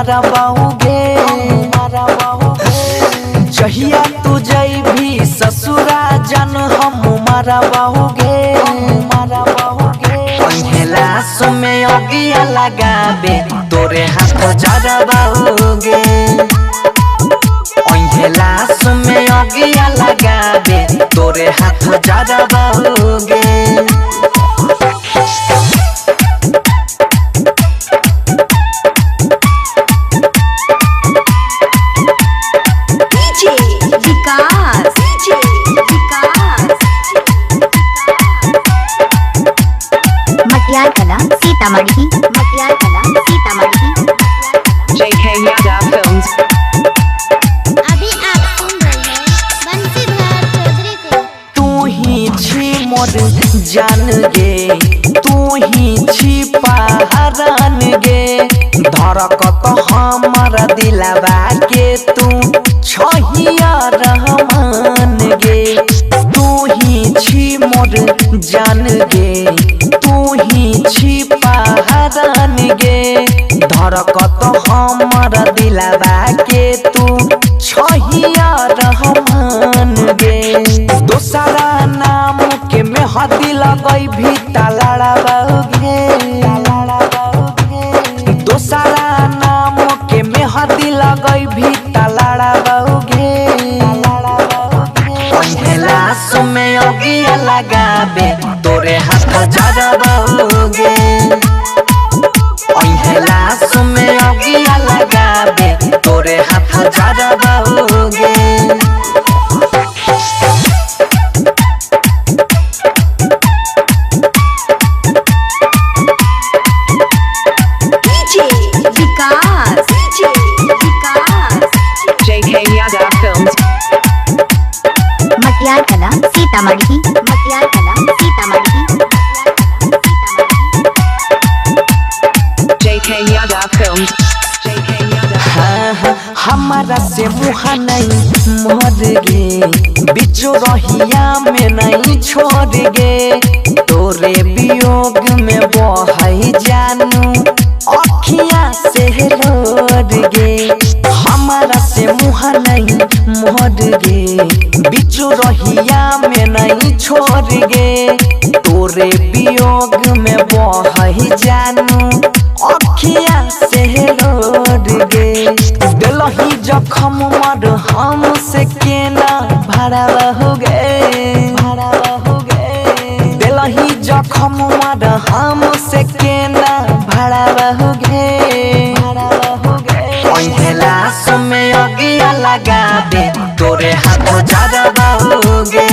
मारा बाहुगे जहिया तू जइभी ससुरा जन हम मारा बाहुगे पहला समय अगिया लगाबे तोरे हाथ जरा बाहुगे पहला समय अगिया लगाबे तोरे हाथ जरा बाहुगे मटियार कला सीतामढ़ी JK Yadav Films। अभी आप सुन रहे हैं बंसीधर चौधरी को। तू ही छी मोर जान गे तू ही छी पहरान गे धड़कत हमारा दिलवा के तू छहिया रहमान गे तू ही छी मोर जान गे तू ही छी पहरान गे धड़कत हमारा दिलवा के तू छहिया रहमान गे दोसरा नाम के मेहदी लगई भी तलाड़ा बाहुगे दोसरा नाम के मेहदी लगई भी तलाड़ा बाहुगे पहला समय अगिया लगाबे तोरे हाथ जरा बाहुगे पहला समय अगिया लगाबे तोरे हाथ जरा बाहुगे JK Yadav Films। मटियार कला Sitamarhi JK Yadav Films। JK Yadav। हाँ, हमारा से मुहा नहीं मोर गे बिचो रहिया में नहीं छोड़ गे तोरे वियोग में बहई जानू अखियाँ से लोड गे हमारा से मुहा नहीं मोर गे बिचो रहिया में नहीं छोड़ गे तोरे वियोग में बहई जानू अखियाँ से लोड गे दिलही जखम मर हमसे केना भरा बाहुगे दिलही जखम मर हमसे केना भरा बाहुगे पहला समय अगिया लगाबे तोरे हाथ जरा बाहुगे